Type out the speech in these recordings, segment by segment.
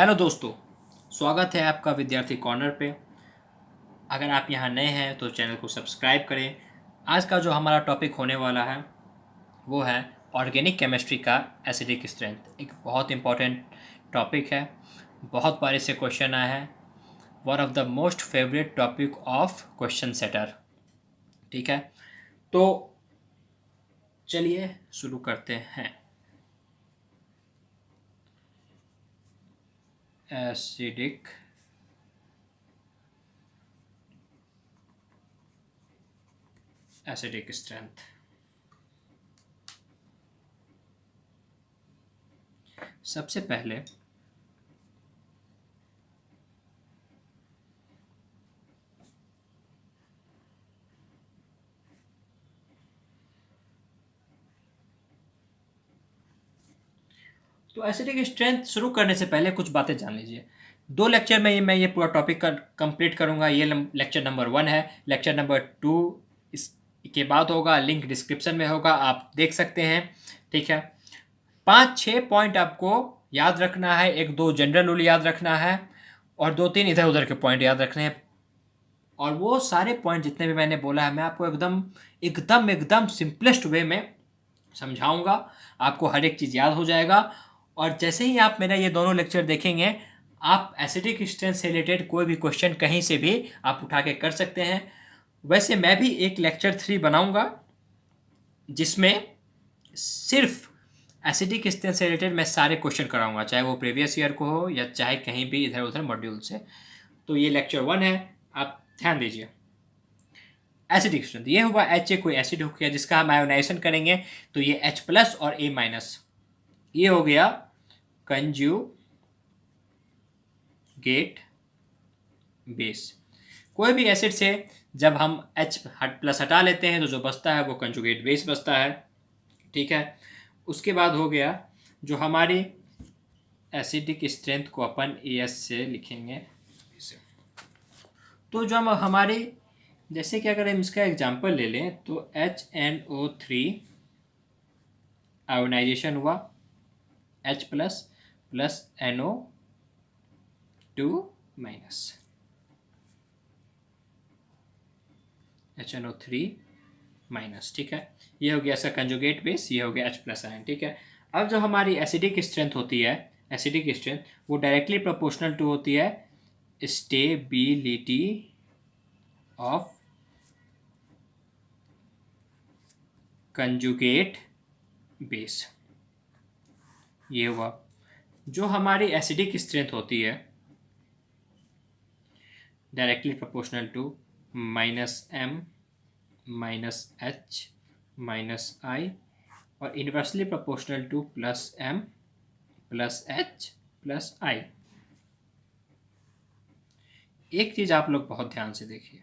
Hello दोस्तों, स्वागत है आपका विद्यार्थी कॉर्नर पे। अगर आप यहाँ नए हैं तो चैनल को सब्सक्राइब करें। आज का जो हमारा टॉपिक होने वाला है वो है ऑर्गेनिक केमिस्ट्री का एसिडिक स्ट्रेंथ। एक बहुत इम्पॉर्टेंट टॉपिक है, बहुत बार इससे क्वेश्चन आया है। One of the most favourite topic of question setter. ठीक है, तो चलिए शुरू करते हैं। Acidic strength. सबसे पहले तो एसिडिक स्ट्रेंथ शुरू करने से पहले कुछ बातें जान लीजिए। 2 लेक्चर में मैं ये पूरा टॉपिक का कंप्लीट करूँगा। ये लेक्चर नंबर 1 है। लेक्चर नंबर 2 इसके बाद होगा, लिंक डिस्क्रिप्शन में होगा, आप देख सकते हैं। ठीक है, 5-6 पॉइंट आपको याद रखना है। 1-2 जनरल रूल याद रखना है और 2-3 इधर उधर के पॉइंट याद रखने हैं। और वो सारे पॉइंट जितने भी मैंने बोला है मैं आपको एकदम एकदम एकदम सिंपलेस्ट वे में समझाऊंगा। आपको हर एक चीज़ याद हो जाएगा। और जैसे ही आप मेरा ये दोनों लेक्चर देखेंगे, आप एसिडिक स्ट्रेंथ से रिलेटेड कोई भी क्वेश्चन कहीं से भी आप उठा के कर सकते हैं। वैसे मैं भी एक लेक्चर 3 बनाऊंगा जिसमें सिर्फ एसिडिक स्ट्रेंथ से रिलेटेड मैं सारे क्वेश्चन कराऊंगा, चाहे वो प्रीवियस ईयर को हो या चाहे कहीं भी इधर उधर मॉड्यूल से। तो ये लेक्चर 1 है, आप ध्यान दीजिए। एसिडिक स्ट्रेंथ ये हुआ, एच ए कोई एसिड हो गया जिसका हम आयोनाइजेशन करेंगे तो ये H प्लस और A माइनस, ये हो गया कंजुगेट बेस। कोई भी एसिड से जब हम H प्लस हटा लेते हैं तो जो बचता है वो कंजुगेट बेस बचता है। ठीक है, उसके बाद हो गया जो हमारी एसिडिक स्ट्रेंथ को अपन AS से लिखेंगे। तो जो हम हमारी, जैसे कि अगर हम इसका एग्जांपल ले लें तो HNO3 आयोनाइजेशन हुआ, H plus plus NO2 minus, HNO3 minus. ठीक है, ये हो गया इसका कंजुगेट बेस, ये हो गया H प्लस आयन। ठीक है, अब जो हमारी एसिडिक स्ट्रेंथ होती है, एसिडिक स्ट्रेंथ वो डायरेक्टली प्रोपोर्शनल टू होती है स्टेबिलिटी ऑफ कंजुगेट बेस। ये हुआ जो हमारी एसिडिक स्ट्रेंथ होती है, directly proportional to -m -h -i और inversely proportional to +m +h +i। एक चीज आप लोग बहुत ध्यान से देखिए,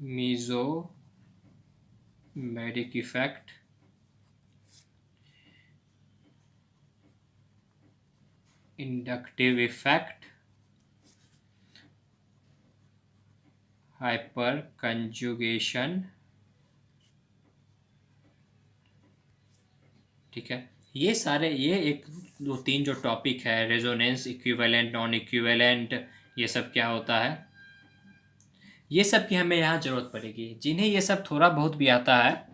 mesomeric effect, inductive effect, hyper conjugation. ठीक है, ये सारे, ये 1-2-3 जो टॉपिक है, रेजोनेंस, इक्विवेलेंट, नॉन इक्विवेलेंट, ये सब क्या होता है, ये सब की हमें यहाँ ज़रूरत पड़ेगी। जिन्हें ये सब थोड़ा बहुत भी आता है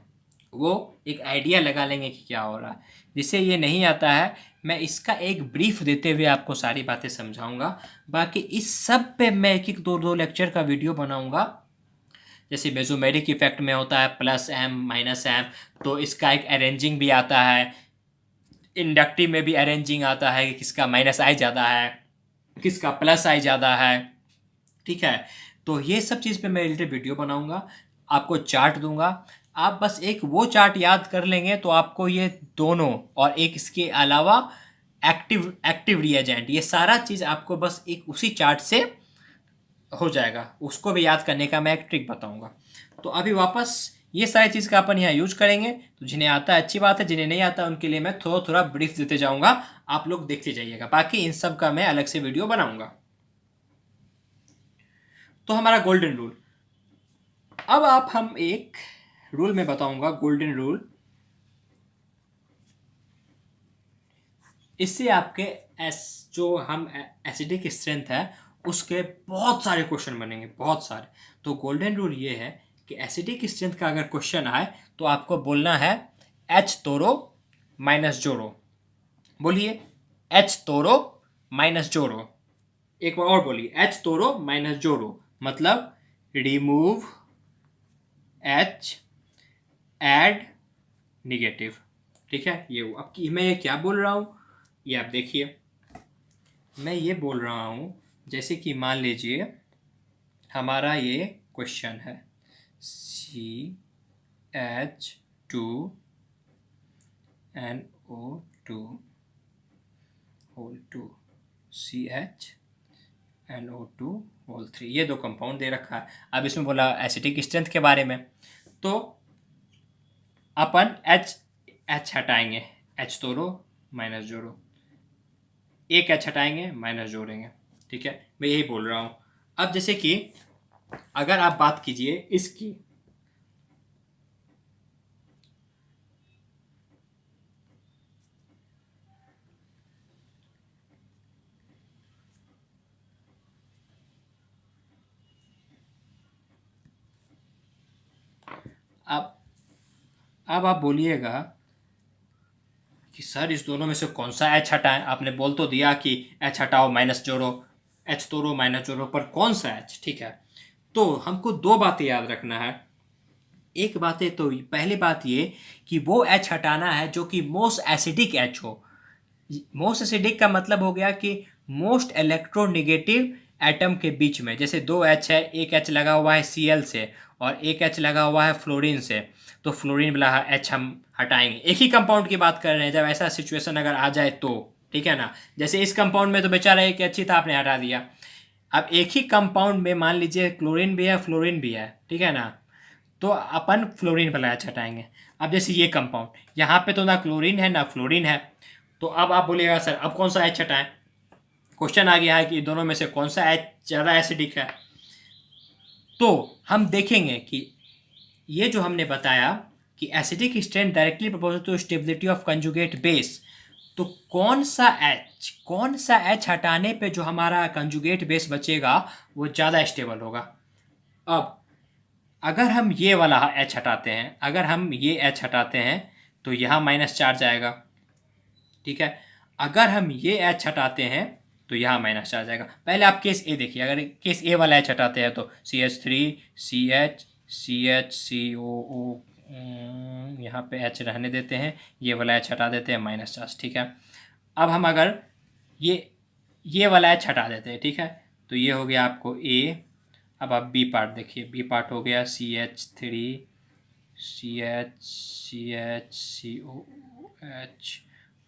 वो एक आइडिया लगा लेंगे कि क्या हो रहा है। जिसे ये नहीं आता है, मैं इसका एक ब्रीफ देते हुए आपको सारी बातें समझाऊंगा। बाकी इस सब पे मैं 1-2 लेक्चर का वीडियो बनाऊंगा। जैसे मेसोमेरिक इफेक्ट में होता है +m -m, तो इसका एक अरेंजिंग भी आता है। इंडक्टिव में भी अरेंजिंग आता है कि किसका -i ज़्यादा है, किसका +i ज़्यादा है। ठीक है, तो ये सब चीज़ पे मैं रिलेटेड वीडियो बनाऊंगा, आपको चार्ट दूंगा। आप बस एक वो चार्ट याद कर लेंगे तो आपको ये दोनों और एक इसके अलावा एक्टिव रिएजेंट, ये सारा चीज़ आपको बस एक उसी चार्ट से हो जाएगा। उसको भी याद करने का मैं एक ट्रिक बताऊंगा। तो अभी वापस ये सारी चीज़ का अपन यहाँ यूज करेंगे। तो जिन्हें आता है अच्छी बात है, जिन्हें नहीं आता उनके लिए मैं थोड़ा थोड़ा ब्रीफ देते जाऊंगा, आप लोग देखते जाइएगा। बाकी इन सब का मैं अलग से वीडियो बनाऊंगा। तो हमारा गोल्डन रूल, अब आप हम एक रूल में बताऊंगा, गोल्डन रूल इससे आपके जो हम एसिडिक स्ट्रेंथ है उसके बहुत सारे क्वेश्चन बनेंगे, बहुत सारे। तो गोल्डन रूल ये है कि एसिडिक स्ट्रेंथ का अगर क्वेश्चन आए तो आपको बोलना है एच तोरो माइनस जोरो। बोलिए, एच तोरो माइनस जोरो। एक बार और बोलिए, एच तोरो माइनस जोरो, मतलब रिमूव एच, एड निगेटिव। ठीक है, ये अब मैं ये क्या बोल रहा हूँ, ये आप देखिए। मैं ये बोल रहा हूँ, जैसे कि मान लीजिए हमारा ये क्वेश्चन है CH2 NO2 whole 2 CH NO2 whole 3, ये दो कंपाउंड दे रखा है। अब इसमें बोला एसिडिक स्ट्रेंथ के बारे में, तो अपन एच हटाएंगे, एच तोड़ो माइनस जोड़ो, एक एच हटाएंगे माइनस जोड़ेंगे। ठीक है, मैं यही बोल रहा हूँ। अब जैसे कि अगर आप बात कीजिए इसकी, अब आप बोलिएगा कि सर इस दोनों में से कौन सा एच हटाएं। आपने बोल तो दिया कि एच हटाओ माइनस जोड़ो, एच तोड़ो माइनस जोड़ो, पर कौन सा एच? ठीक है, तो हमको दो बातें याद रखना है। एक बात है, तो पहली बात ये कि वो एच हटाना है जो कि मोस्ट एसिडिक एच हो। मोस्ट एसिडिक का मतलब हो गया कि मोस्ट इलेक्ट्रोनेगेटिव एटम के बीच में। जैसे दो एच है, एक एच लगा हुआ है Cl से और एक एच लगा हुआ है फ्लोरीन से, तो फ्लोरीन वाला एच हम हटाएंगे। एक ही कंपाउंड की बात कर रहे हैं, जब ऐसा सिचुएशन अगर आ जाए तो, ठीक है ना। जैसे इस कंपाउंड में तो बेचारा एक एच ही था, आपने हटा दिया। अब एक ही कंपाउंड में मान लीजिए क्लोरीन भी है फ्लोरीन भी है, ठीक है ना, तो अपन फ्लोरीन वाला एच हटाएंगे। अब जैसे ये कंपाउंड, यहाँ पे तो ना क्लोरीन है ना फ्लोरीन है, तो अब आप बोलिएगा सर अब कौन सा एच हटाएं। क्वेश्चन आ गया है कि दोनों में से कौन सा एच ज़्यादा एसिडिक है। तो हम देखेंगे कि ये जो हमने बताया कि acidic strength directly proportional to stability of conjugate base, तो कौन सा एच हटाने पे जो हमारा कंजुगेट बेस बचेगा वो ज़्यादा स्टेबल होगा। अब अगर हम ये वाला एच हटाते हैं, अगर हम ये एच हटाते हैं तो यहाँ माइनस चार्ज आएगा। ठीक है, अगर हम ये एच हटाते हैं तो यहाँ माइनस चार्ज आएगा। पहले आप केस ए देखिए, अगर केस ए वाला एच हटाते हैं तो CH3 CH CH COO, यहाँ पे एच रहने देते हैं, ये वाला एच हटा देते हैं, माइनस चार्ज। ठीक है, अब हम अगर ये वाला एच हटा देते हैं, ठीक है, तो ये हो गया आपको ए। अब आप बी पार्ट देखिए, बी पार्ट हो गया CH3 CH CH COOH,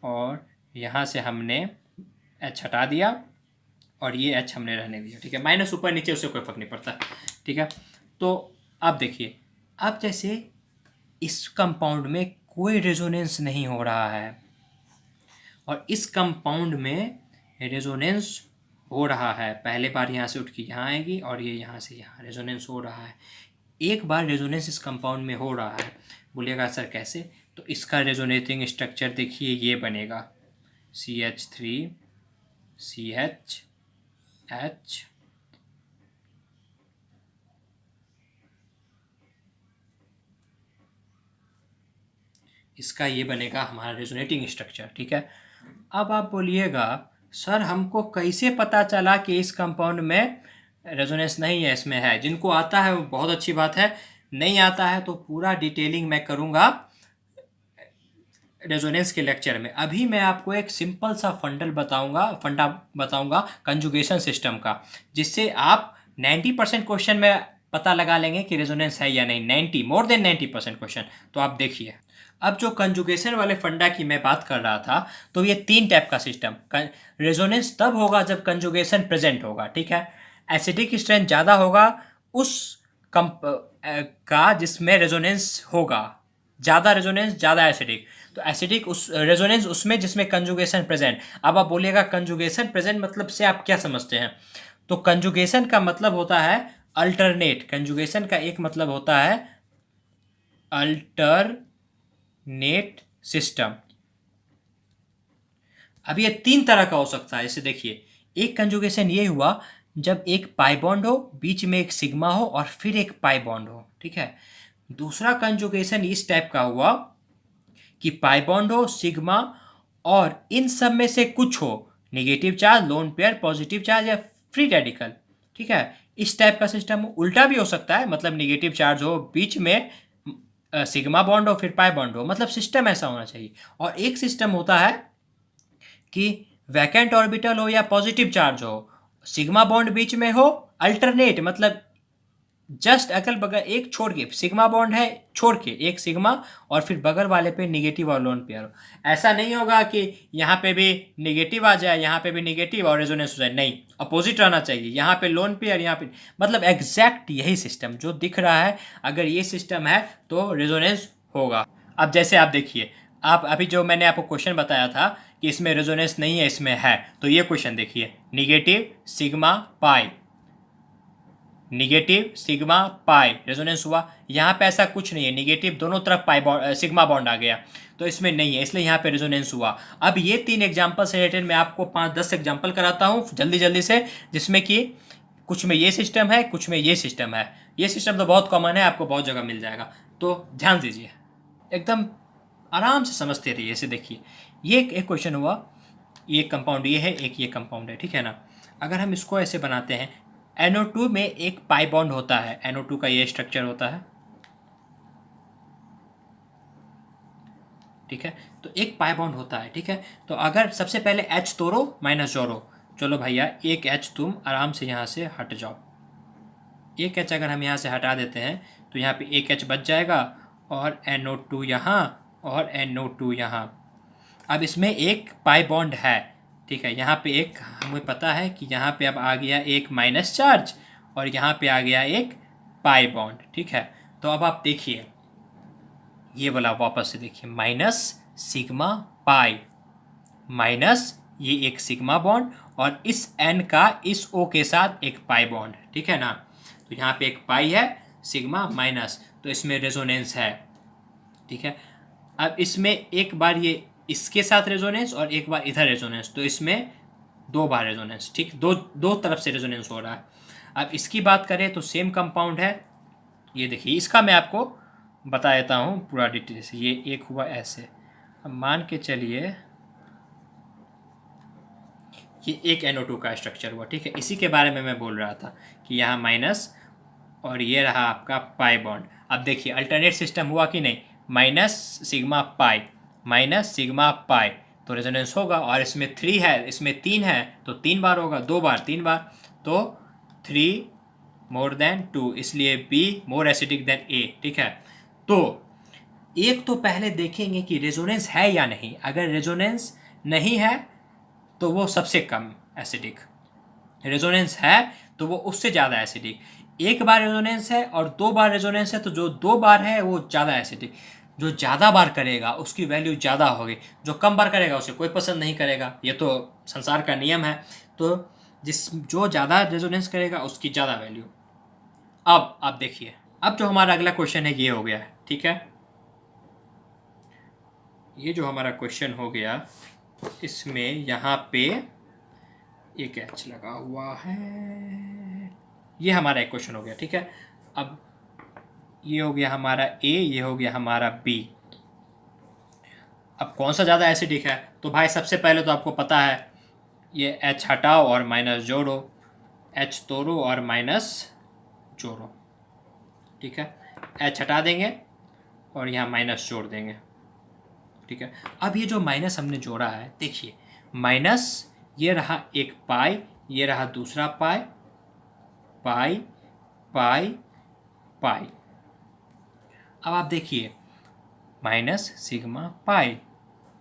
और यहाँ से हमने एच हटा दिया और ये एच हमने रहने दिया। ठीक है, माइनस ऊपर नीचे उससे कोई फर्क नहीं पड़ता। ठीक है, तो अब देखिए, अब जैसे इस कंपाउंड में कोई रेजोनेंस नहीं हो रहा है और इस कंपाउंड में रेजोनेंस हो रहा है। पहले बार यहाँ से उठ के यहाँ आएगी और ये यहाँ से यहाँ रेजोनेंस हो रहा है। एक बार रेजोनेंस इस कंपाउंड में हो रहा है, बोलिएगा सर कैसे? तो इसका रेजोनेटिंग स्ट्रक्चर देखिए, ये बनेगा CH3 CH H, इसका ये बनेगा हमारा रेजोनेटिंग स्ट्रक्चर। ठीक है, अब आप बोलिएगा सर हमको कैसे पता चला कि इस कंपाउंड में रेजोनेंस नहीं है, इसमें है? जिनको आता है वो बहुत अच्छी बात है, नहीं आता है तो पूरा डिटेलिंग मैं करूँगा रेजोनेंस के लेक्चर में। अभी मैं आपको एक सिंपल सा फंडा बताऊंगा कंजुगेशन सिस्टम का, जिससे आप 90% क्वेश्चन में पता लगा लेंगे कि रेजोनेंस है या नहीं। More than 90% question. तो आप देखिए, अब जो कंजुगेशन वाले फंडा की मैं बात कर रहा था, तो ये 3 टाइप का सिस्टम। रेजोनेंस तब होगा जब कंजुगेशन प्रेजेंट होगा। ठीक है, एसिडिक स्ट्रेंथ ज़्यादा होगा उस का जिसमें रेजोनेंस होगा, ज़्यादा रेजोनेंस ज़्यादा एसिडिक, तो एसिडिक उस रेजोनेंस उसमें जिसमें कंजुगेशन प्रेजेंट। अब आप बोलिएगा कंजुगेशन प्रेजेंट मतलब से आप क्या समझते हैं? तो कंजुगेशन का मतलब होता है अल्टरनेट। कंजुगेशन का एक मतलब होता है अल्टरनेट सिस्टम। अब ये 3 तरह का हो सकता है। जैसे देखिए, एक कंजुगेशन ये हुआ जब एक पाई बॉन्ड हो, बीच में एक सिग्मा हो और फिर एक पाई बॉन्ड हो, ठीक है। दूसरा कंजुगेशन इस टाइप का हुआ कि पाई बॉन्ड हो, सिग्मा और इन सब में से कुछ हो, negative charge, lone pair, positive charge या फ्री रेडिकल, ठीक है। इस टाइप का सिस्टम उल्टा भी हो सकता है, मतलब नेगेटिव चार्ज हो, बीच में सिग्मा बॉन्ड हो, फिर पाई बॉन्ड हो, मतलब सिस्टम ऐसा होना चाहिए। और एक सिस्टम होता है कि वैकेंट ऑर्बिटल हो या पॉजिटिव चार्ज हो, सिग्मा बॉन्ड बीच में हो, अल्टरनेट मतलब जस्ट अगल बगल एक छोड़ के, सिग्मा बॉन्ड है छोड़ के एक सिग्मा और फिर बगल वाले पे निगेटिव और लोन पेयर हो। ऐसा नहीं होगा कि यहाँ पे भी निगेटिव आ जाए, यहाँ पे भी निगेटिव और रेजोनेंस हो जाए, नहीं, अपोजिट रहना चाहिए। यहाँ पे लोन पेयर, यहाँ पे, मतलब एग्जैक्ट यही सिस्टम जो दिख रहा है, अगर ये सिस्टम है तो रेजोनेंस होगा। अब जैसे आप देखिए, आप अभी जो मैंने आपको क्वेश्चन बताया था कि इसमें रेजोनेंस नहीं है, इसमें है, तो ये क्वेश्चन देखिए, negative sigma pi, negative sigma pi resonance हुआ। यहाँ पे ऐसा कुछ नहीं है, निगेटिव दोनों तरफ पाई बॉन्ड, सिग्मा बॉन्ड आ गया, तो इसमें नहीं है, इसलिए यहाँ पे रेजोनेंस हुआ। अब ये 3 एग्जाम्पल से रिलेटेड मैं आपको 5-10 एग्जाम्पल कराता हूँ जल्दी जल्दी से, जिसमें कि कुछ में ये सिस्टम है, कुछ में ये सिस्टम है। ये सिस्टम तो बहुत कॉमन है, आपको बहुत जगह मिल जाएगा, तो ध्यान दीजिए, एकदम आराम से समझते रहिए। ऐसे देखिए, ये एक क्वेश्चन हुआ, ये कंपाउंड ये है, एक ये कंपाउंड है, ठीक है ना। अगर हम इसको ऐसे बनाते हैं, NO2 में एक पाई बॉन्ड होता है, NO2 का ये स्ट्रक्चर होता है, ठीक है। तो एक पाई बॉन्ड होता है, ठीक है। तो अगर सबसे पहले H तोड़ो, माइनस जोड़ो, चलो भैया एक H तुम आराम से यहाँ से हट जाओ। एक H अगर हम यहाँ से हटा देते हैं तो यहाँ पे एक H बच जाएगा और NO2 यहाँ और NO2 यहाँ। अब इसमें एक पाई बॉन्ड है, ठीक है। यहाँ पे एक हमें पता है कि यहाँ पे अब आ गया एक माइनस चार्ज और यहाँ पे आ गया एक पाई बॉन्ड, ठीक है। तो अब आप देखिए, ये वाला वापस से देखिए, माइनस सिग्मा पाई, माइनस ये एक सिग्मा बॉन्ड और इस N का इस O के साथ एक पाई बॉन्ड, ठीक है ना। तो यहाँ पे एक पाई है, सिग्मा माइनस, तो इसमें रेजोनेंस है, ठीक है। अब इसमें एक बार ये इसके साथ रेजोनेंस और एक बार इधर रेजोनेंस, तो इसमें 2 बार रेजोनेंस, ठीक, दो तरफ से रेजोनेंस हो रहा है। अब इसकी बात करें तो सेम कंपाउंड है, ये देखिए, इसका मैं आपको बता देता हूँ पूरा डिटेल से। ये एक हुआ ऐसे, अब मान के चलिए ये एक NO2 का स्ट्रक्चर हुआ, ठीक है। इसी के बारे में मैं बोल रहा था कि यहाँ माइनस और ये रहा आपका पाई बॉन्ड। अब देखिए अल्टरनेट सिस्टम हुआ कि नहीं, minus sigma pi, minus sigma पाई, तो रेजोनेंस होगा। और इसमें 3 है, इसमें 3 है, तो 3 बार होगा, 2 बार 3 बार, तो 3 मोर देन 2, इसलिए B more acidic then A, ठीक है। तो एक तो पहले देखेंगे कि रेजोनेंस है या नहीं, अगर रेजोनेंस नहीं है तो वो सबसे कम एसिडिक, रेजोनेंस है तो वो उससे ज़्यादा एसिडिक। एक बार रेजोनेंस है और 2 बार रेजोनेंस है तो जो 2 बार है वो ज़्यादा एसिडिक। जो ज़्यादा बार करेगा उसकी वैल्यू ज़्यादा होगी, जो कम बार करेगा उसे कोई पसंद नहीं करेगा, ये तो संसार का नियम है। तो जो ज़्यादा रेजोनेंस करेगा उसकी ज़्यादा वैल्यू। अब आप देखिए, अब जो हमारा अगला क्वेश्चन है ये हो गया है, ठीक है। ये जो हमारा क्वेश्चन हो गया, इसमें यहाँ पे एक H लगा हुआ है, ये हमारा एक क्वेश्चन हो गया, ठीक है। अब ये हो गया हमारा A, ये हो गया हमारा B। अब कौन सा ज़्यादा एसिडिक है, तो भाई सबसे पहले तो आपको पता है, ये H हटाओ और माइनस जोड़ो, H तोड़ो और माइनस जोड़ो, ठीक है। H हटा देंगे और यहाँ माइनस जोड़ देंगे, ठीक है। अब ये जो माइनस हमने जोड़ा है, देखिए माइनस, ये रहा एक पाई, ये रहा दूसरा पाई, पाई पाई पाई। अब आप देखिए, minus sigma pi,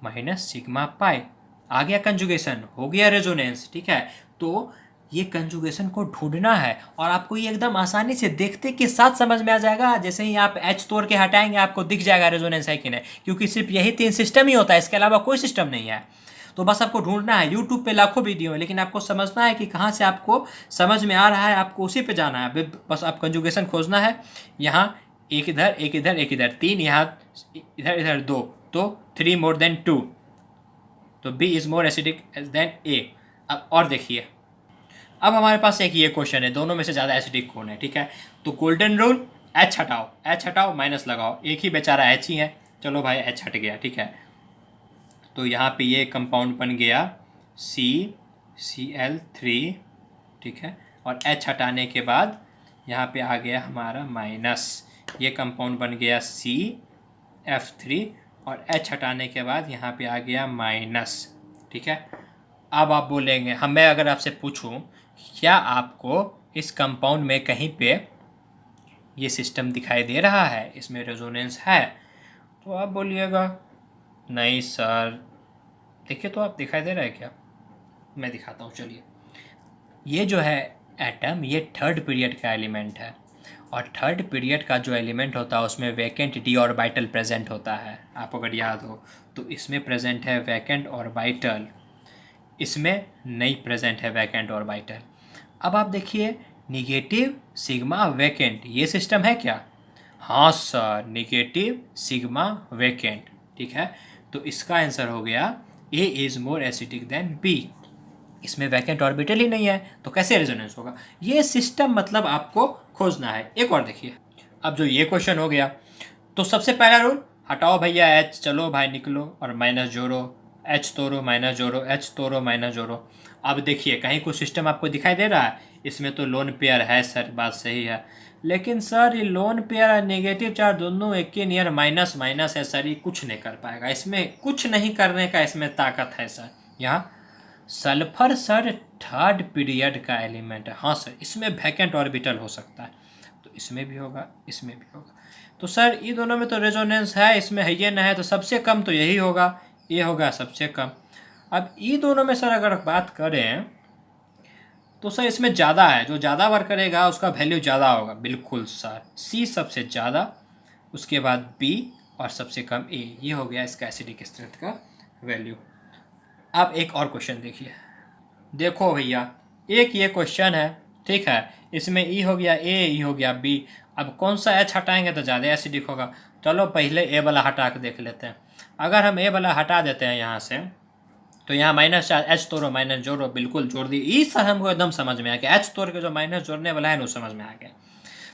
minus sigma pi, आ गया कंजुगेशन, हो गया रेजोनेंस, ठीक है। तो ये कंजुगेशन को ढूंढना है और आपको ये एकदम आसानी से देखते के साथ समझ में आ जाएगा। जैसे ही आप H तोड़ के हटाएंगे आपको दिख जाएगा रेजोनेंस है कि नहीं, क्योंकि सिर्फ यही 3 सिस्टम ही होता है, इसके अलावा कोई सिस्टम नहीं है। तो बस आपको ढूंढना है, यूट्यूब पे लाखों वीडियो है, लेकिन आपको समझना है कि कहाँ से आपको समझ में आ रहा है, आपको उसी पे जाना है। बस आप कंजुगेशन खोजना है, यहाँ एक इधर एक इधर एक इधर, 3 यहाँ इधर इधर 2, तो 3 मोर देन 2, तो B is more acidic than A. अब और देखिए, अब हमारे पास एक ये क्वेश्चन है, दोनों में से ज़्यादा एसिडिक कौन है, ठीक है। तो गोल्डन रूल, एच हटाओ, एच हटाओ, माइनस लगाओ, एक ही बेचारा एच ही है, चलो भाई एच हट गया, ठीक है। तो यहाँ पे ये कंपाउंड बन गया CCl3, ठीक है। और H हटाने के बाद यहाँ पे आ गया हमारा माइनस, ये कंपाउंड बन गया CF3, और H हटाने के बाद यहाँ पे आ गया माइनस, ठीक है। अब आप बोलेंगे, मैं अगर आपसे पूछूं क्या आपको इस कंपाउंड में कहीं पे ये सिस्टम दिखाई दे रहा है, इसमें रेजोनेंस है, तो आप बोलिएगा नहीं सर। देखिए तो आप, दिखाई दे रहा है क्या, मैं दिखाता हूँ, चलिए। ये जो है एटम, ये थर्ड पीरियड का एलिमेंट है, और थर्ड पीरियड का जो एलिमेंट होता है उसमें वैकेंट डी ऑर्बिटल प्रेजेंट होता है, आपको अगर याद हो तो इसमें प्रेजेंट है वैकेंट ऑर्बिटल, इसमें नहीं प्रेजेंट है वैकेंट ऑर्बिटल। अब आप देखिए, निगेटिव सिग्मा वैकेंट, ये सिस्टम है क्या? हाँ सर, निगेटिव सिग्मा वैकेंट, ठीक है। तो इसका आंसर हो गया A is more acidic than B. इसमें वैकेंट ऑर्बिटल ही नहीं है, तो कैसे रेजोनेंस होगा? ये सिस्टम मतलब आपको खोजना है। एक और देखिए, अब जो ये क्वेश्चन हो गया, तो सबसे पहला रूल, हटाओ भैया एच, चलो भाई निकलो और माइनस जोड़ो, एच तोड़ो माइनस जोड़ो, एच तोड़ो माइनस जोड़ो। अब देखिए कहीं कुछ सिस्टम आपको दिखाई दे रहा है, इसमें तो लोन पेयर है सर, बात सही है, लेकिन सर ये लोन पेयर और नेगेटिव चार्ज दोनों एक ही नियर माइनस माइनस है सर, ये कुछ नहीं कर पाएगा, इसमें कुछ नहीं करने का इसमें ताकत है सर। यहाँ सल्फर सर थर्ड पीरियड का एलिमेंट है, हाँ सर, इसमें वैकेंट ऑर्बिटल हो सकता है, तो इसमें भी होगा, इसमें भी होगा। तो सर ये दोनों में तो रेजोनेंस है, इसमें है ये ना है, तो सबसे कम तो यही होगा, ये होगा सबसे कम। अब ये दोनों में सर अगर बात करें तो सर इसमें ज़्यादा है, जो ज़्यादा वर्क करेगा उसका वैल्यू ज़्यादा होगा, बिल्कुल सर, सी सबसे ज़्यादा, उसके बाद बी, और सबसे कम ए। ये हो गया इसका एसिडिक स्ट्रेंथ का वैल्यू। अब एक और क्वेश्चन देखिए, देखो भैया एक ये क्वेश्चन है, ठीक है, इसमें ई हो गया ए, ई हो गया बी, अब कौन सा एच हटाएंगे तो ज़्यादा एसिडिक होगा। चलो पहले ए वाला हटा के देख लेते हैं। अगर हम ए वाला हटा देते हैं यहाँ से, तो यहाँ माइनस चार्ज, एच तोड़ो माइनस जोड़ो, बिल्कुल जोड़ दी, ई सर हमको एकदम समझ में आ गया, एच तोड़ के जो माइनस जोड़ने वाला है ना वो समझ में आ गया।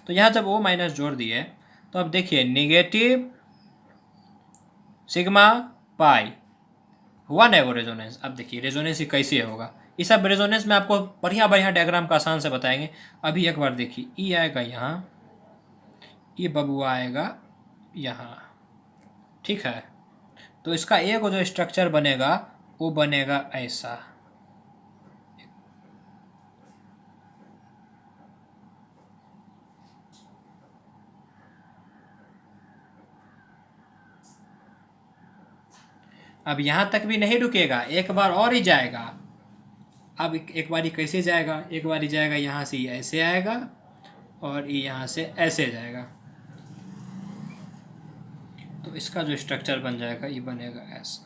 तो यहाँ जब वो माइनस जोड़ दिए, तो अब देखिए निगेटिव सिग्मा पाई हुआ ना वो रेजोनेंस। अब देखिए रेजोनेंस कैसे होगा, ये सब रेजोनेंस में आपको बढ़िया बढ़िया डायग्राम का आसान से बताएंगे। अभी एक बार देखिए, ई आएगा यहाँ, ये बबुआ आएगा यहाँ, ठीक है। तो इसका एक जो स्ट्रक्चर बनेगा वो बनेगा ऐसा, अब यहाँ तक भी नहीं रुकेगा, एक बार और ही जाएगा। अब एक बारी कैसे जाएगा, एक बारी जाएगा यहाँ से ऐसे आएगा, और ये यहाँ से ऐसे जाएगा, तो इसका जो स्ट्रक्चर बन जाएगा ये बनेगा ऐसा।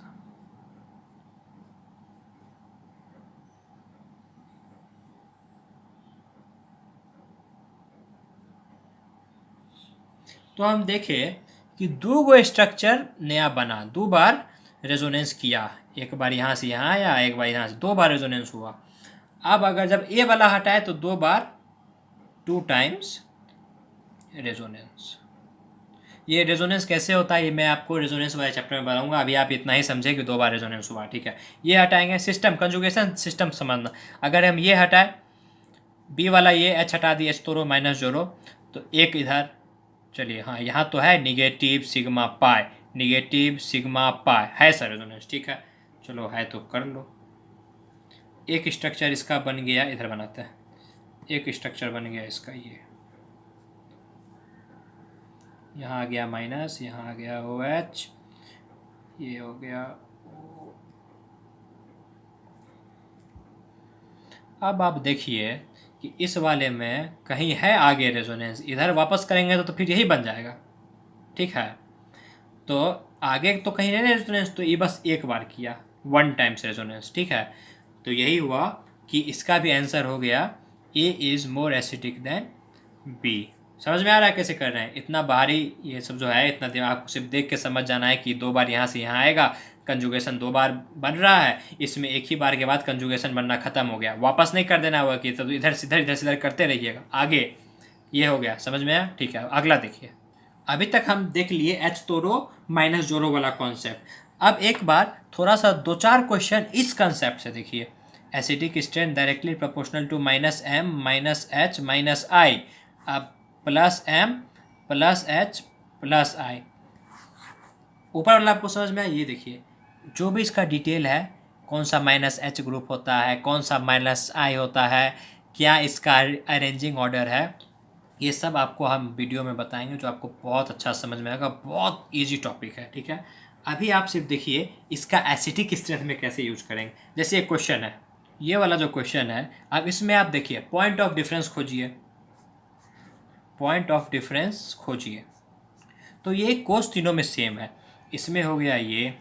तो हम देखें कि दो गो स्ट्रक्चर नया बना, दो बार रेजोनेंस किया, एक बार यहाँ से यहाँ आया, एक बार यहाँ से, दो बार रेजोनेंस हुआ। अब अगर जब ए वाला हटाए तो दो बार, 2 टाइम्स रेजोनेंस। ये रेजोनेंस कैसे होता है ये मैं आपको रेजोनेंस वाले चैप्टर में बताऊंगा, अभी आप इतना ही समझे कि दो बार रेजोनेंस हुआ, ठीक है। ये हटाएंगे, सिस्टम कंजुगेशन सिस्टम समझना, अगर हम ये हटाए, बी वाला ये एच हटा दिए, एच तोड़ो माइनस जोड़ो, तो एक इधर, चलिए हाँ यहाँ तो है negative sigma pi, negative sigma pi है सर रेजोनेंस, ठीक है, चलो है तो कर लो। एक स्ट्रक्चर इसका बन गया, इधर बनाते हैं, एक स्ट्रक्चर बन गया इसका, ये यहाँ आ गया माइनस, यहाँ आ गया ओ एच, ये हो गया। अब आप देखिए कि इस वाले में कहीं है आगे रेजोनेंस, इधर वापस करेंगे तो फिर यही बन जाएगा, ठीक है। तो आगे तो कहीं नहीं रेजोनेंस, तो ये बस एक बार किया, 1 टाइम्स रेजोनेंस, ठीक है। तो यही हुआ कि इसका भी आंसर हो गया A is more acidic than B. समझ में आ रहा है कैसे कर रहे हैं? इतना बाहरी ये सब जो है, इतना दिमाग को सिर्फ देख के समझ जाना है कि दो बार यहाँ से यहाँ आएगा, कंजुगेशन 2 बार बन रहा है, इसमें एक ही बार के बाद कंजुगेशन बनना खत्म हो गया। वापस नहीं कर देना होगा कि तो इधर से करते रहिएगा। आगे ये हो गया, समझ में आया? ठीक है, अगला देखिए। अभी तक हम देख लिए एच तो रो माइनस जो रो वाला कॉन्सेप्ट। अब एक बार थोड़ा सा 2-4 क्वेश्चन इस कंसेप्ट से देखिए। Acidic strength directly proportional to minus M minus H minus I. अब plus M plus H plus I. ऊपर वाला आपको समझ में आया? ये देखिए, जो भी इसका डिटेल है, कौन सा माइनस एच ग्रुप होता है, कौन सा माइनस आई होता है, क्या इसका अरेंजिंग ऑर्डर है, ये सब आपको हम वीडियो में बताएंगे, जो आपको बहुत अच्छा समझ में आएगा। बहुत इजी टॉपिक है, ठीक है। अभी आप सिर्फ देखिए इसका एसिडिक स्ट्रेंथ में कैसे यूज करेंगे। जैसे एक क्वेश्चन है, ये वाला जो क्वेश्चन है, अब इसमें आप देखिए पॉइंट ऑफ डिफरेंस खोजिए, पॉइंट ऑफ डिफरेंस खोजिए। तो ये कोस तीनों में सेम है। इसमें हो गया ये,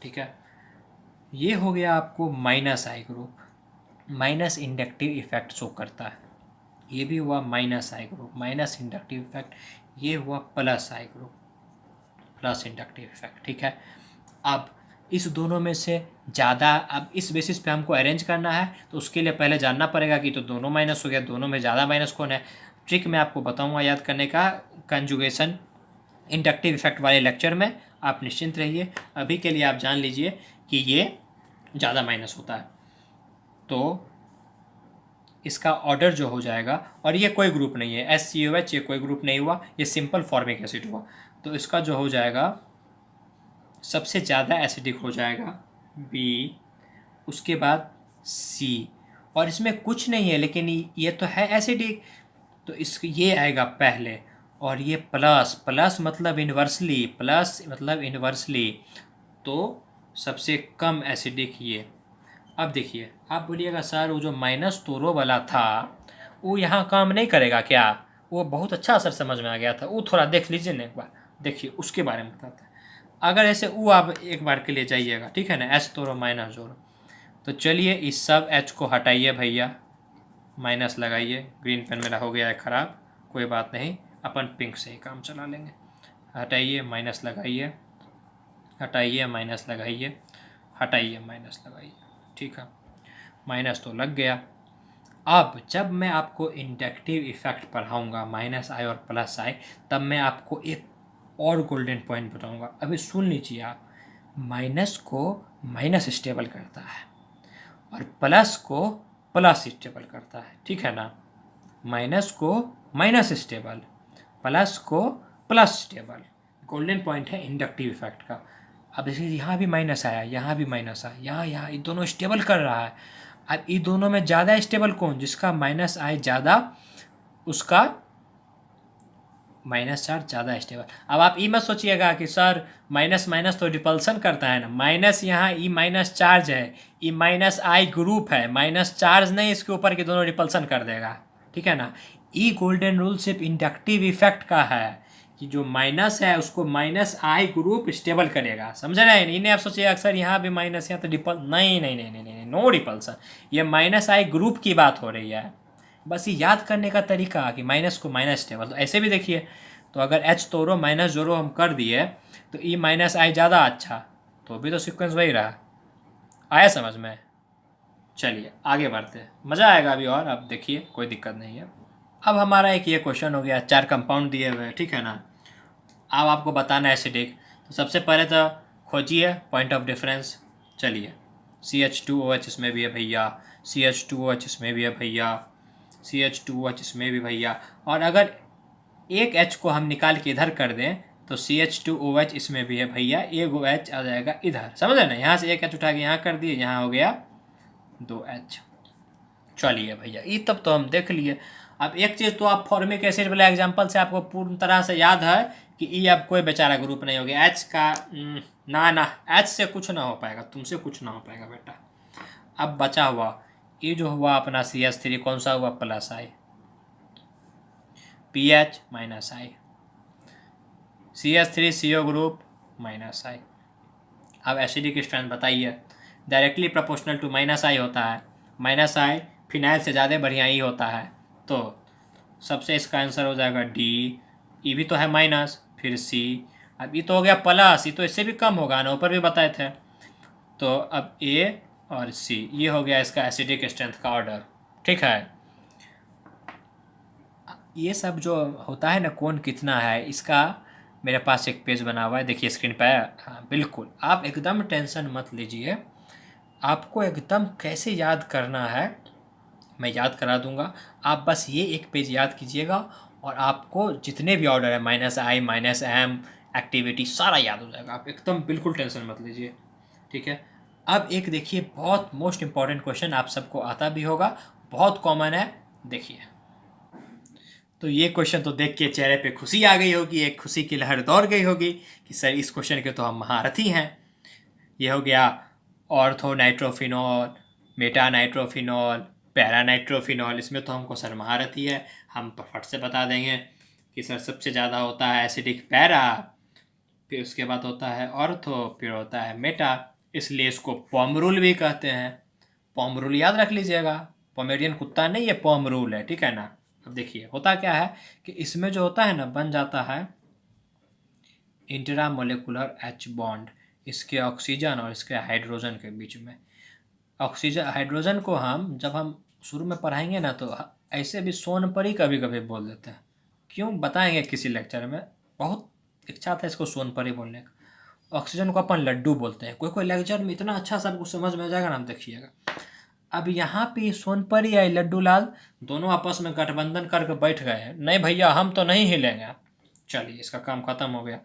ठीक है, ये हो गया आपको minus I group, minus inductive effect show करता है। ये भी हुआ minus I group, minus inductive effect. ये हुआ plus I group, plus inductive effect, ठीक है। अब इस दोनों में से ज़्यादा, अब इस बेसिस पे हमको अरेंज करना है, तो उसके लिए पहले जानना पड़ेगा कि तो दोनों माइनस हो गया, दोनों में ज़्यादा माइनस कौन है। ट्रिक मैं आपको बताऊंगा याद करने का कंजुगेशन इंडक्टिव इफेक्ट वाले लेक्चर में, आप निश्चिंत रहिए। अभी के लिए आप जान लीजिए कि ये ज़्यादा माइनस होता है, तो इसका ऑर्डर जो हो जाएगा, और ये कोई ग्रुप नहीं है, SCOH ये कोई ग्रुप नहीं हुआ, ये सिंपल फॉर्मिक एसिड हुआ, तो इसका जो हो जाएगा सबसे ज़्यादा एसिडिक हो जाएगा B, उसके बाद C, और इसमें कुछ नहीं है लेकिन ये तो है एसिडिक, तो ये आएगा पहले, और ये प्लस, प्लस मतलब इन्वर्सली, प्लस मतलब इन्वर्सली, तो सबसे कम एसिडिक ये। अब देखिए, आप बोलिएगा सर वो जो माइनस तोरो वाला था वो यहाँ काम नहीं करेगा क्या? वो बहुत अच्छा असर समझ में आ गया था, वो थोड़ा देख लीजिए ना एक बार, देखिए उसके बारे में बताते हैं। अगर ऐसे वो आप एक बार के लिए जाइएगा, ठीक है ना, एच तोरो माइनस जोरो, तो चलिए इस सब एच को हटाइए भैया, माइनस लगाइए। ग्रीन पेन मेरा हो गया है ख़राब, कोई बात नहीं, अपन पिंक से ही काम चला लेंगे। हटाइए, माइनस लगाइए, हटाइए, माइनस लगाइए, हटाइए, माइनस लगाइए, ठीक है, माइनस तो लग गया। अब जब मैं आपको इंडक्टिव इफेक्ट पढ़ाऊंगा माइनस आई और प्लस आई, तब मैं आपको एक और गोल्डन पॉइंट बताऊंगा। अभी सुन लीजिए आप, माइनस को माइनस स्टेबल करता है और प्लस को प्लस स्टेबल करता है, ठीक है ना। माइनस को माइनस स्टेबल, प्लस को प्लस स्टेबल, गोल्डन पॉइंट है इंडक्टिव इफेक्ट का। अब देखिए यहाँ भी माइनस आया, यहाँ भी माइनस आया, यहाँ ये दोनों स्टेबल कर रहा है। अब ये दोनों में ज़्यादा स्टेबल कौन? जिसका माइनस आए ज़्यादा, उसका माइनस चार्ज ज़्यादा स्टेबल। अब आप ये मत सोचिएगा कि सर माइनस माइनस तो रिपल्सन करता है ना, माइनस यहाँ ई माइनस चार्ज है, ई माइनस आई ग्रुप है, माइनस चार्ज नहीं इसके ऊपर कि दोनों रिपल्सन कर देगा, ठीक है ना। ई गोल्डन रूल सिर्फ इंडक्टिव इफेक्ट का है कि जो माइनस है उसको माइनस आई ग्रुप स्टेबल करेगा, समझे ना। इन्हें आप सोचिए अक्सर यहाँ भी माइनस, यहाँ तो नहीं नहीं नहीं नहीं नहीं, नो रिपल्सन, ये माइनस आई ग्रुप की बात हो रही है। बस ये याद करने का तरीका कि माइनस को माइनस स्टेबल। तो ऐसे भी देखिए, तो अगर एच तोरो माइनस जोरो हम कर दिए तो ई माइनस आई ज़्यादा अच्छा, तो भी तो सीक्वेंस वही रहा। आया समझ में? चलिए आगे बढ़ते हैं, मज़ा आएगा अभी और। अब देखिए कोई दिक्कत नहीं है। अब हमारा एक ये क्वेश्चन हो गया, 4 कंपाउंड दिए हुए हैं, ठीक है ना। अब आपको बताना है एसिडिक, तो सबसे पहले तो खोजिए पॉइंट ऑफ डिफरेंस। चलिए CH2OH इसमें भी है भैया, CH2OH इसमें भी है भैया, CH2OH इसमें भी भैया, और अगर एक H को हम निकाल के इधर कर दें तो CH2OH इसमें भी है भैया, एक OH आ जाएगा इधर, समझ रहे ना। यहाँ से एक H उठा के यहाँ कर दिए, यहाँ हो गया 2H। चलिए भैया, ये तब तो हम देख लिए। अब एक चीज़ तो आप फॉर्मिक एसिड वाला एग्जांपल से आपको पूर्ण तरह से याद है कि ये अब कोई बेचारा ग्रुप नहीं हो गया H का, ना H से कुछ ना हो पाएगा, तुमसे कुछ ना हो पाएगा बेटा। अब बचा हुआ ये जो हुआ अपना CH3, कौन सा हुआ? Plus I, PH minus I, CH3 CO group minus I. अब एसिडिक स्ट्रेंथ बताइए, डायरेक्टली प्रोपोर्शनल टू माइनस आई होता है, माइनस आई फिनाइल से ज़्यादा बढ़िया ही होता है, तो सबसे इसका आंसर हो जाएगा D ई भी तो है माइनस, फिर सी, अब ये तो हो गया प्लस, ये तो इससे भी कम होगा ना, ऊपर भी बताए थे। तो अब ए और सी, ये हो गया इसका एसिडिक स्ट्रेंथ का ऑर्डर, ठीक है। ये सब जो होता है ना, कौन कितना है, इसका मेरे पास एक पेज बना हुआ है, देखिए स्क्रीन पे। हाँ बिल्कुल, आप एकदम टेंशन मत लीजिए, आपको एकदम कैसे याद करना है मैं याद करा दूंगा। आप बस ये एक पेज याद कीजिएगा और आपको जितने भी ऑर्डर है -i -m एक्टिविटी सारा याद हो जाएगा, आप एकदम बिल्कुल टेंशन मत लीजिए, ठीक है। अब एक देखिए बहुत मोस्ट इंपॉर्टेंट क्वेश्चन, आप सबको आता भी होगा, बहुत कॉमन है, देखिए। तो ये क्वेश्चन तो देख के चेहरे पे खुशी आ गई होगी, एक खुशी की लहर दौड़ गई होगी कि सर इस क्वेश्चन के तो हम महारथी हैं। ये हो गया ortho nitrophenol, Meta nitrophenol, para nitrophenol, इसमें तो हमको सर महारथी है, हम फट से बता देंगे कि सर सबसे ज़्यादा होता है एसिडिक पैरा, फिर उसके बाद होता है ऑर्थो, फिर होता है मेटा, इसलिए इसको पॉमरूल भी कहते हैं। पॉमरूल याद रख लीजिएगा, पोमेरियन कुत्ता नहीं, ये पॉमरूल है, ठीक है ना। अब देखिए होता क्या है कि इसमें जो होता है ना, बन जाता है इंट्रामोलेकुलर H बॉन्ड, इसके ऑक्सीजन और इसके हाइड्रोजन के बीच में। ऑक्सीजन हाइड्रोजन को हम जब हम शुरू में पढ़ाएंगे ना, तो ऐसे भी सोनपरी कभी कभी बोल देते हैं, क्यों बताएंगे किसी लेक्चर में, बहुत इच्छा था इसको सोनपरी बोलने का। ऑक्सीजन को अपन लड्डू बोलते हैं, कोई कोई लेक्चर में इतना अच्छा सबको समझ में आ जाएगा ना, आप देखिएगा। अब यहाँ पे सोनपरी या लड्डू लाल दोनों आपस में गठबंधन करके बैठ गए हैं, नहीं भैया हम तो नहीं हिलेंगे, चलिए इसका काम खत्म हो गया।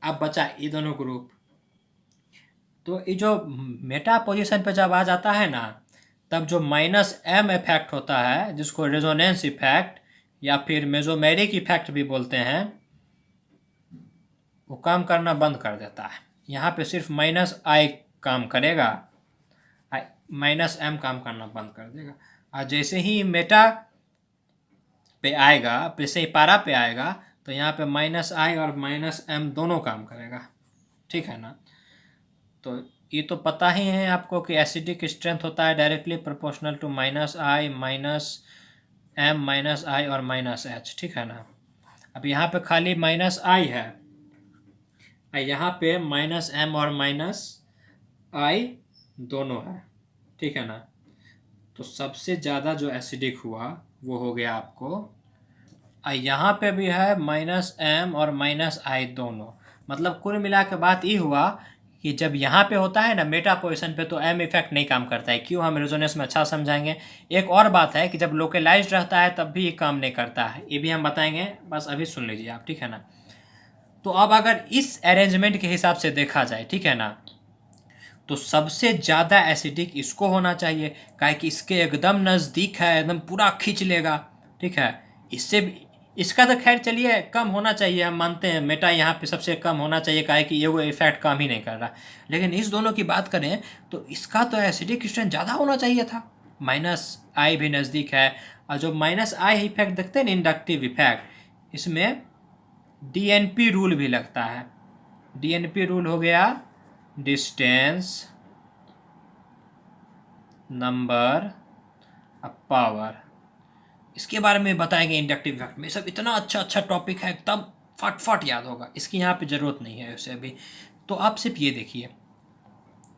अब बचा ये दोनों ग्रुप, तो ये जो मेटा पोजीशन पे जब आ जाता है ना, तब जो -m इफेक्ट होता है, जिसको रेजोनेंस इफेक्ट या फिर मेसोमेरिक इफेक्ट भी बोलते हैं, वो काम करना बंद कर देता है। यहाँ पे सिर्फ -i काम करेगा, -m काम करना बंद कर देगा। और जैसे ही मेटा पे आएगा, जैसे ही पारा पे आएगा, तो यहाँ पे -i और -m दोनों काम करेगा, ठीक है ना। तो ये तो पता ही है आपको कि एसिडिक स्ट्रेंथ होता है directly proportional to -i -m -i और -h, ठीक है ना। अब यहाँ पे खाली -i है, यहाँ पे -m और -i दोनों है, ठीक है ना। तो सबसे ज़्यादा जो एसिडिक हुआ वो हो गया आपको, यहाँ पे भी है -m और -i दोनों, मतलब कुल मिला के बात ये हुआ कि जब यहाँ पे होता है ना मेटा पोजीशन पे, तो m इफेक्ट नहीं काम करता है, क्यों, हम रेजोनेंस में अच्छा समझाएंगे। एक और बात है कि जब लोकलाइज्ड रहता है तब भी ये काम नहीं करता है, ये भी हम बताएंगे, बस अभी सुन लीजिए आप, ठीक है ना। तो अब अगर इस अरेंजमेंट के हिसाब से देखा जाए, ठीक है ना, तो सबसे ज़्यादा एसिडिक इसको होना चाहिए, काहे कि इसके एकदम नज़दीक है, एकदम पूरा खींच लेगा, ठीक है। इससे इसका तो खैर चलिए कम होना चाहिए, हम मानते हैं मेटा यहाँ पे सबसे कम होना चाहिए, काहे कि ये वो इफेक्ट काम ही नहीं कर रहा। लेकिन इस दोनों की बात करें तो इसका तो एसिडिक स्ट्रेंथ ज़्यादा होना चाहिए था, -i भी नज़दीक है। और जो -i इफेक्ट देखते हैं ना, इंडक्टिव इफेक्ट, इसमें DNP रूल भी लगता है। DNP रूल हो गया डिस्टेंस नंबर पावर, इसके बारे में बताएंगे इंडक्टिव इफेक्ट में। सब इतना अच्छा अच्छा टॉपिक है, एकदम फट याद होगा, इसकी यहाँ पे ज़रूरत नहीं है उसे अभी। तो आप सिर्फ ये देखिए,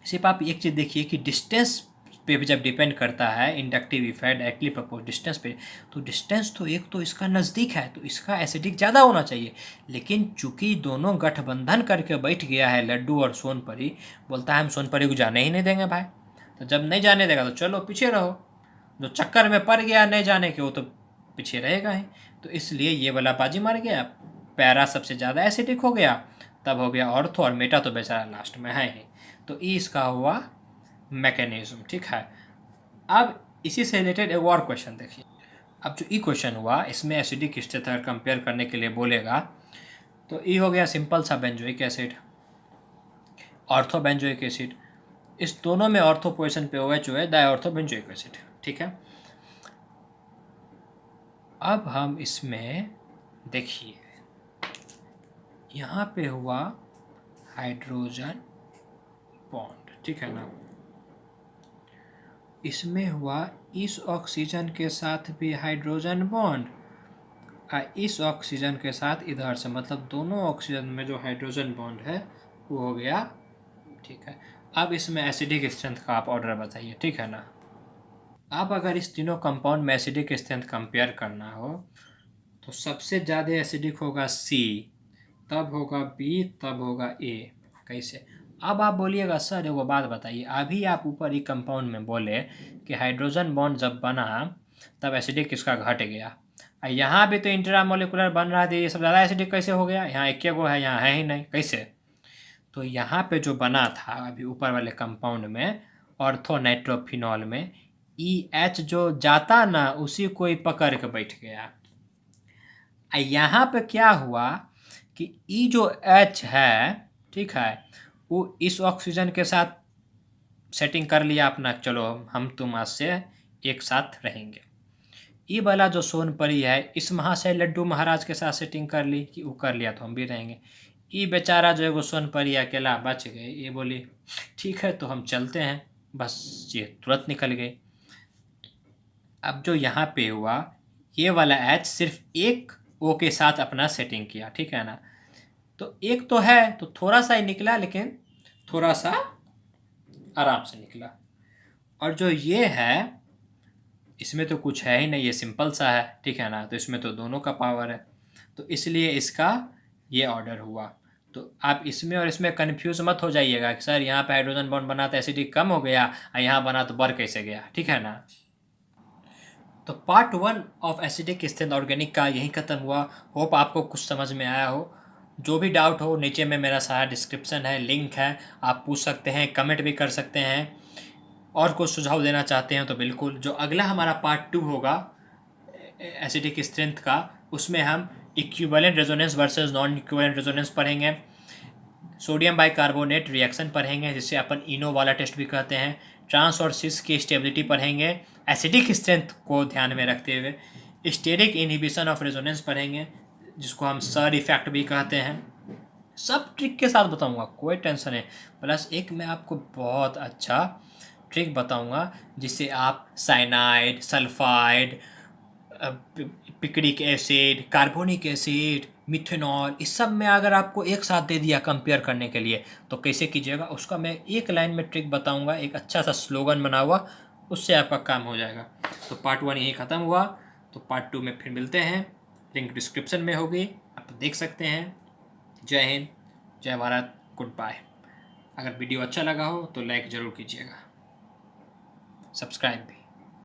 सिर्फ आप एक चीज़ देखिए कि डिस्टेंस पे भी जब डिपेंड करता है inductive effect directly propose distance पे, तो डिस्टेंस तो एक तो इसका नज़दीक है, तो इसका एसिडिक ज़्यादा होना चाहिए। लेकिन चूंकि दोनों गठबंधन करके बैठ गया है लड्डू और सोनपरी, बोलता है हम सोनपरी को जाने ही नहीं देंगे भाई। तो जब नहीं जाने देगा तो चलो पीछे रहो, जो चक्कर में पड़ गया नहीं जाने के वो तो पीछे रहेगा ही। तो इसलिए ये वाला बाजी मार गया, पैरा सबसे ज़्यादा एसिडिक हो गया, तब हो गया ऑर्थो, और मेटा तो बेचारा लास्ट में है ही। तो ये इसका हुआ मैकेनिज्म, ठीक है। अब इसी से रिलेटेड एक और क्वेश्चन देखिए। अब जो ई क्वेश्चन हुआ, इसमें एसिडिक स्ट्रेंथ अगर कंपेयर करने के लिए बोलेगा, तो ई हो गया सिंपल सा benzoic acid, ortho benzoic acid, इस दोनों में ऑर्थो पोजीशन पे हुआ जो है डायऑर्थो बेंजोइक एसिड, ठीक है। अब हम इसमें देखिए, यहाँ पे हुआ हाइड्रोजन बॉन्ड, ठीक है ना, इसमें हुआ इस ऑक्सीजन के साथ भी हाइड्रोजन बॉन्ड, इस ऑक्सीजन के साथ इधर से, मतलब दोनों ऑक्सीजन में जो हाइड्रोजन बॉन्ड है वो हो गया। ठीक है, अब इसमें एसिडिक स्ट्रेंथ का आप ऑर्डर बताइए, ठीक है ना। अब अगर इस तीनों कंपाउंड में एसिडिक स्ट्रेंथ कंपेयर करना हो तो सबसे ज़्यादा एसिडिक होगा सी, तब होगा बी, तब होगा ए। कैसे? अब आप बोलिएगा सर वो बात बताइए, अभी आप ऊपर ही कंपाउंड में बोले कि हाइड्रोजन बॉन्ड जब बना तब एसिडिक किसका घट गया, यहाँ भी तो इंट्रामोलिकुलर बन रहा था, ये सब ज़्यादा एसिडिक कैसे हो गया? यहाँ एक गो है, यहाँ है ही नहीं, कैसे? तो यहाँ पे जो बना था अभी ऊपर वाले कंपाउंड में, ऑर्थोनाइट्रोफिनॉल में, EH जो जाता ना उसी को ही पकड़ के बैठ गया। यहाँ पे क्या हुआ कि ई जो H है, ठीक है, वो इस ऑक्सीजन के साथ सेटिंग कर लिया अपना, चलो हम तुम आज से एक साथ रहेंगे। ई वाला जो सोनपरी है इस महाशय लड्डू महाराज के साथ सेटिंग कर ली कि वो कर लिया तो हम भी रहेंगे। ई बेचारा जो है वो सोनपरी अकेला बच गए, ये बोली ठीक है तो हम चलते हैं, बस ये तुरंत निकल गए। अब जो यहाँ पे हुआ, ये वाला H सिर्फ एक O के साथ अपना सेटिंग किया, ठीक है ना, तो एक तो है तो थोड़ा सा ही निकला, लेकिन थोड़ा सा आराम से निकला। और जो ये है इसमें तो कुछ है ही नहीं, ये सिंपल सा है, ठीक है ना, तो इसमें तो दोनों का पावर है, तो इसलिए इसका ये ऑर्डर हुआ। तो आप इसमें और इसमें कंफ्यूज मत हो जाइएगा कि सर यहाँ पे हाइड्रोजन बॉन्ड बना तो एसिडिक कम हो गया और यहाँ बना तो बढ़ कैसे गया, ठीक है ना। तो part 1 of acidic strength organic का यही खत्म हुआ। होप आपको कुछ समझ में आया हो। जो भी डाउट हो नीचे में मेरा सारा डिस्क्रिप्शन है, लिंक है, आप पूछ सकते हैं, कमेंट भी कर सकते हैं। और कुछ सुझाव देना चाहते हैं तो बिल्कुल। जो अगला हमारा पार्ट 2 होगा एसिडिक स्ट्रेंथ का, उसमें हम equivalent resonance versus non equivalent resonance पढ़ेंगे, सोडियम बाइकार्बोनेट रिएक्शन पढ़ेंगे जिससे अपन इनो वाला टेस्ट भी कहते हैं, ट्रांस और सिस की स्टेबिलिटी पढ़ेंगे एसिडिक स्ट्रेंथ को ध्यान में रखते हुए, स्टेरिक इनहिबिशन ऑफ रेजोनेंस पढ़ेंगे जिसको हम सर इफेक्ट भी कहते हैं। सब ट्रिक के साथ बताऊंगा, कोई टेंशन नहीं। प्लस एक मैं आपको बहुत अच्छा ट्रिक बताऊंगा जिससे आप cyanide, sulphide, picric acid, carbonic acid, methanol, इस सब में अगर आपको एक साथ दे दिया कंपेयर करने के लिए तो कैसे कीजिएगा, उसका मैं एक लाइन में ट्रिक बताऊंगा, एक अच्छा सा स्लोगन बना हुआ, उससे आपका काम हो जाएगा। तो पार्ट 1 यही ख़त्म हुआ, तो पार्ट 2 में फिर मिलते हैं, लिंक डिस्क्रिप्शन में होगी, आप देख सकते हैं। जय हिंद, जय भारत, गुड बाय। अगर वीडियो अच्छा लगा हो तो लाइक ज़रूर कीजिएगा, सब्सक्राइब भी।